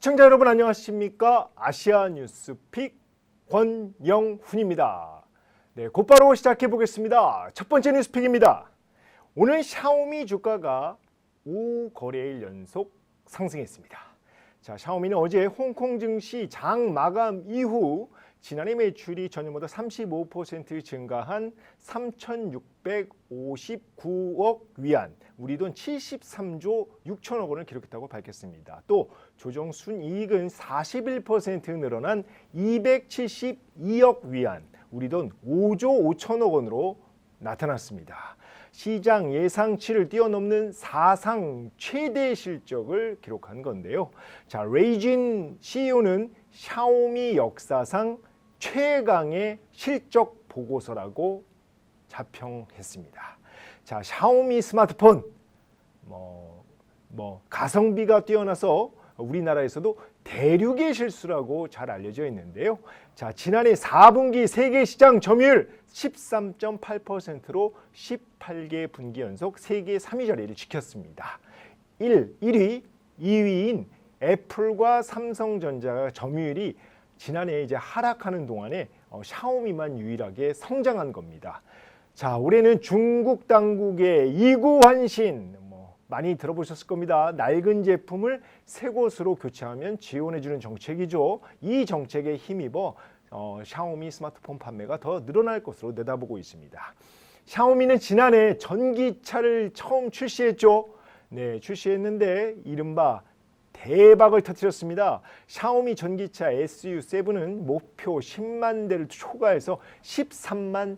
시청자 여러분 안녕하십니까? 아시아 뉴스픽 권영훈입니다. 네, 곧바로 시작해 보겠습니다. 첫 번째 뉴스픽입니다. 오늘 샤오미 주가가 5거래일 연속 상승했습니다. 자, 샤오미는 어제 홍콩 증시 장 마감 이후 지난해 매출이 전년보다 35% 증가한 3,659억 위안, 우리 돈 73조 6천억 원을 기록했다고 밝혔습니다. 또 조정 순이익은 41% 늘어난 272억 위안, 우리 돈 5조 5천억 원으로 나타났습니다. 시장 예상치를 뛰어넘는 사상 최대 실적을 기록한 건데요. 자, 레이진 CEO는 샤오미 역사상 최강의 실적 보고서라고 자평했습니다. 자, 샤오미 스마트폰 가성비가 뛰어나서 우리나라에서도 대륙의 실수라고 잘 알려져 있는데요. 자, 지난해 4분기 세계 시장 점유율 13.8%로 18개 분기 연속 세계 3위 자리를 지켰습니다. 1위, 2위인 애플과 삼성전자 점유율이 지난해 이제 하락하는 동안에 샤오미만 유일하게 성장한 겁니다. 자, 올해는 중국 당국의 이구환신 많이 들어보셨을 겁니다. 낡은 제품을 새 것으로 교체하면 지원해주는 정책이죠. 이 정책에 힘입어 샤오미 스마트폰 판매가 더 늘어날 것으로 내다보고 있습니다. 샤오미는 지난해 전기차를 처음 출시했죠. 네, 출시했는데 이른바 대박을 터뜨렸습니다. 샤오미 전기차 SU7은 목표 10만 대를 초과해서 13만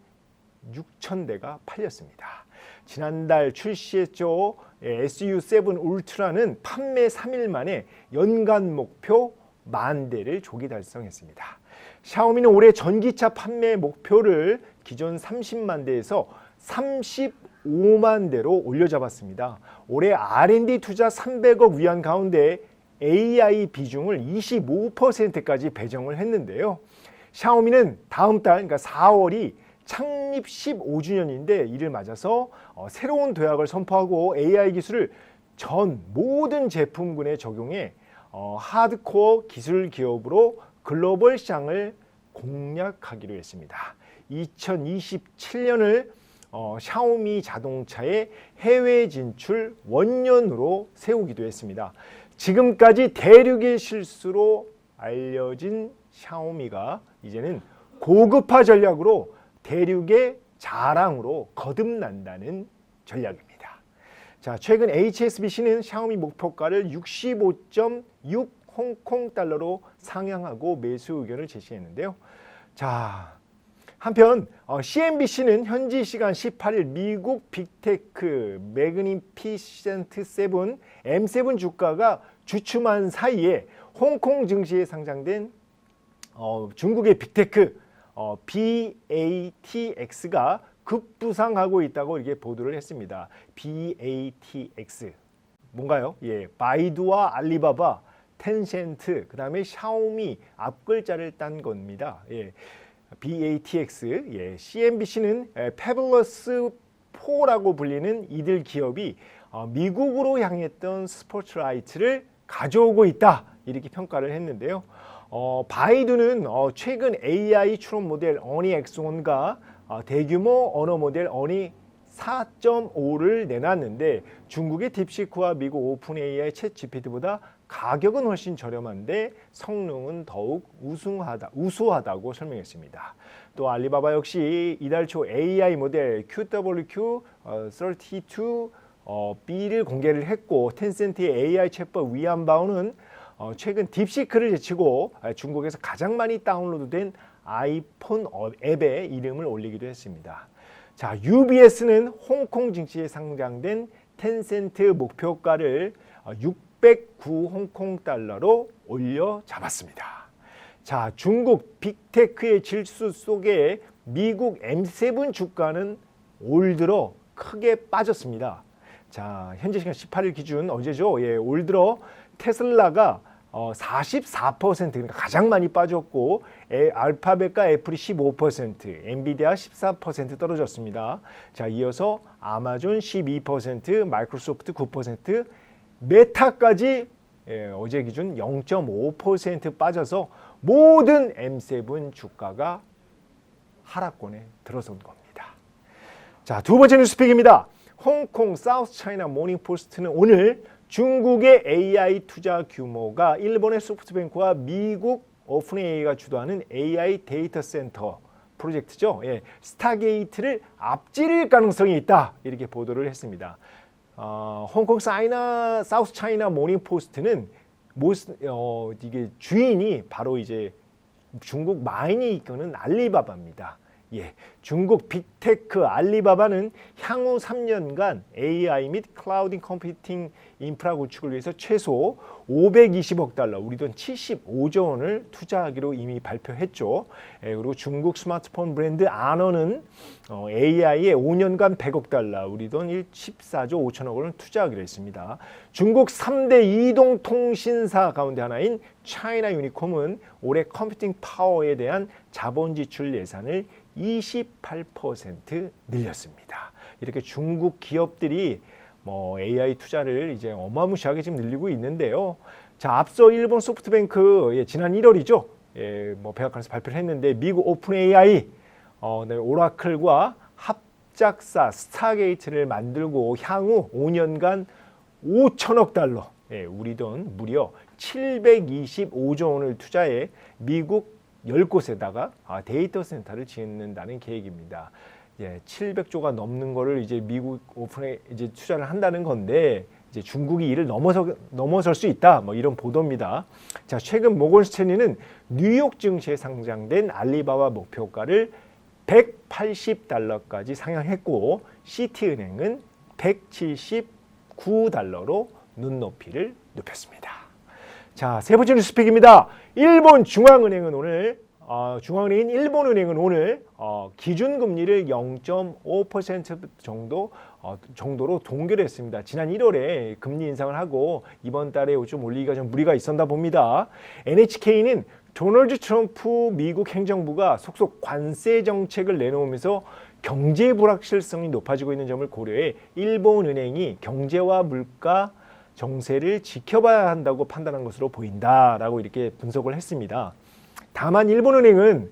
6천 대가 팔렸습니다. 지난달 출시했죠. SU7 울트라는 판매 3일 만에 연간 목표 1만 대를 조기 달성했습니다. 샤오미는 올해 전기차 판매 목표를 기존 30만 대에서 35만 대로 올려잡았습니다. 올해 R&D 투자 300억 위안 가운데 AI 비중을 25%까지 배정을 했는데요. 샤오미는 다음 달, 그러니까 4월이 창립 15주년인데 이를 맞아서 새로운 도약을 선포하고 AI 기술을 전 모든 제품군에 적용해 하드코어 기술 기업으로 글로벌 시장을 공략하기로 했습니다. 2027년을 샤오미 자동차의 해외 진출 원년으로 세우기도 했습니다. 지금까지 대륙의 실수로 알려진 샤오미가 이제는 고급화 전략으로 대륙의 자랑으로 거듭난다는 전략입니다. 자, 최근 HSBC는 샤오미 목표가를 65.6 홍콩 달러로 상향하고 매수 의견을 제시했는데요. 자, 한편 CNBC는 현지 시간 18일 미국 빅테크 매그니피센트 7 M7 주가가 주춤한 사이에 홍콩 증시에 상장된 중국의 빅테크 BATX가 급부상하고 있다고 이렇게 보도를 했습니다. BATX 뭔가요? 예, 바이두와 알리바바, 텐센트, 그다음에 샤오미 앞글자를 딴 겁니다. 예. BATX, 예, CNBC는 패블러스 4라고 불리는 이들 기업이 미국으로 향했던 스포트라이트를 가져오고 있다 이렇게 평가를 했는데요. 바이두는 최근 AI 추론 모델 어니 X1과 대규모 언어 모델 어니 4.5를 내놨는데 중국의 딥시크와 미국 오픈 AI 챗 GPT보다 가격은 훨씬 저렴한데 성능은 더욱 우수하다고 설명했습니다. 또 알리바바 역시 이달 초 AI 모델 QWQ32B를 공개를 했고 텐센트의 AI 챗봇 위안바오는 최근 딥시크를 제치고 중국에서 가장 많이 다운로드된 아이폰 앱에 이름을 올리기도 했습니다. 자, UBS는 홍콩 증시에 상장된 텐센트 목표가를 609 홍콩 달러로 올려 잡았습니다. 자, 중국 빅테크의 질수 속에 미국 M7 주가는 올 들어 크게 빠졌습니다. 자, 현재 시간 18일 기준 어제죠. 예, 올 들어 테슬라가 44% 그러니까 가장 많이 빠졌고 알파벳과 애플이 15%, 엔비디아 14% 떨어졌습니다. 자, 이어서 아마존 12%, 마이크로소프트 9%, 메타까지 어제 기준 0.5% 빠져서 모든 M7 주가가 하락권에 들어선 겁니다. 자, 두 번째 뉴스픽입니다. 홍콩 사우스 차이나 모닝 포스트는 오늘 중국의 AI 투자 규모가 일본의 소프트뱅크와 미국 오픈AI가 주도하는 AI 데이터 센터 프로젝트죠. 스타게이트를 앞지를 가능성이 있다. 이렇게 보도를 했습니다. 홍콩 사우스 차이나 모닝 포스트는 이게 주인이 바로 이제 중국 마인이 이끄는 알리바바입니다. 중국 빅테크 알리바바는 향후 3년간 AI 및 클라우드 컴퓨팅 인프라 구축을 위해서 최소 520억 달러, 우리 돈 75조 원을 투자하기로 이미 발표했죠. 그리고 중국 스마트폰 브랜드 아너는 AI에 5년간 100억 달러, 우리 돈 14조 5천억 원을 투자하기로 했습니다. 중국 3대 이동통신사 가운데 하나인 차이나 유니콤은 올해 컴퓨팅 파워에 대한 자본 지출 예산을 28% 늘렸습니다. 이렇게 중국 기업들이 AI 투자를 이제 어마무시하게 지금 늘리고 있는데요. 자, 앞서 일본 소프트뱅크 지난 1월이죠. 백악관에서 발표를 했는데 미국 오픈 AI 오라클과 합작사 스타게이트를 만들고 향후 5년간 5천억 달러, 우리 돈 무려 725조 원을 투자해 미국 10곳에다가 데이터 센터를 짓는다는 계획입니다. 700조가 넘는 거를 이제 미국 오픈에 이제 투자를 한다는 건데 이제 중국이 이를 넘어설 수 있다. 이런 보도입니다. 자, 최근 모건 스탠리는 뉴욕 증시에 상장된 알리바바 목표가를 180달러까지 상향했고 시티은행은 179달러로 눈높이를 높였습니다. 자, 세 번째 뉴스픽입니다. 일본 중앙은행은 오늘 중앙은행인 일본은행은 오늘 기준금리를 0.5% 정도로 동결했습니다. 지난 1월에 금리 인상을 하고 이번 달에 좀 올리기가 좀 무리가 있었나 봅니다. NHK는 도널드 트럼프 미국 행정부가 속속 관세 정책을 내놓으면서 경제 불확실성이 높아지고 있는 점을 고려해 일본은행이 경제와 물가 정세를 지켜봐야 한다고 판단한 것으로 보인다라고 이렇게 분석을 했습니다. 다만 일본은행은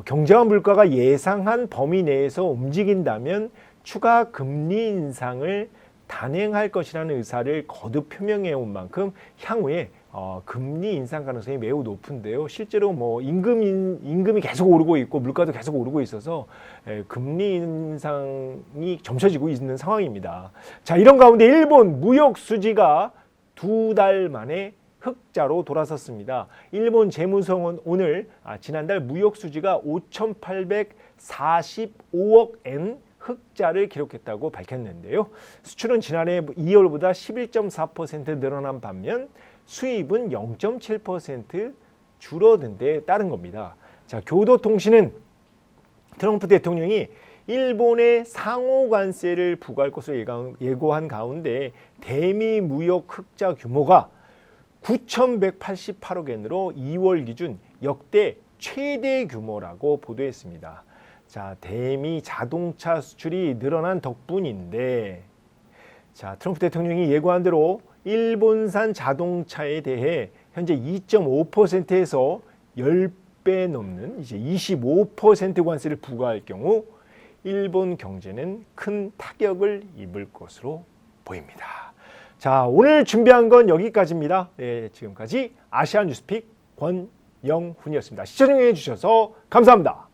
경제와 물가가 예상한 범위 내에서 움직인다면 추가 금리 인상을 단행할 것이라는 의사를 거듭 표명해 온 만큼 향후에 금리 인상 가능성이 매우 높은데요. 실제로 임금이 계속 오르고 있고 물가도 계속 오르고 있어서 금리 인상이 점쳐지고 있는 상황입니다. 자, 이런 가운데 일본 무역 수지가 2달 만에 흑자로 돌아섰습니다. 일본 재무성은 오늘 지난달 무역 수지가 5,845억 엔 흑자를 기록했다고 밝혔는데요. 수출은 지난해 2월보다 11.4% 늘어난 반면 수입은 0.7% 줄어든 데 따른 겁니다. 자, 교도통신은 트럼프 대통령이 일본에 상호 관세를 부과할 것으로 예고한 가운데 대미 무역 흑자 규모가 9,188억 엔으로 2월 기준 역대 최대 규모라고 보도했습니다. 자, 대미 자동차 수출이 늘어난 덕분인데, 자, 트럼프 대통령이 예고한 대로 일본산 자동차에 대해 현재 2.5%에서 10배 넘는 이제 25% 관세를 부과할 경우 일본 경제는 큰 타격을 입을 것으로 보입니다. 자, 오늘 준비한 건 여기까지입니다. 지금까지 아시아 뉴스픽 권영훈이었습니다. 시청해 주셔서 감사합니다.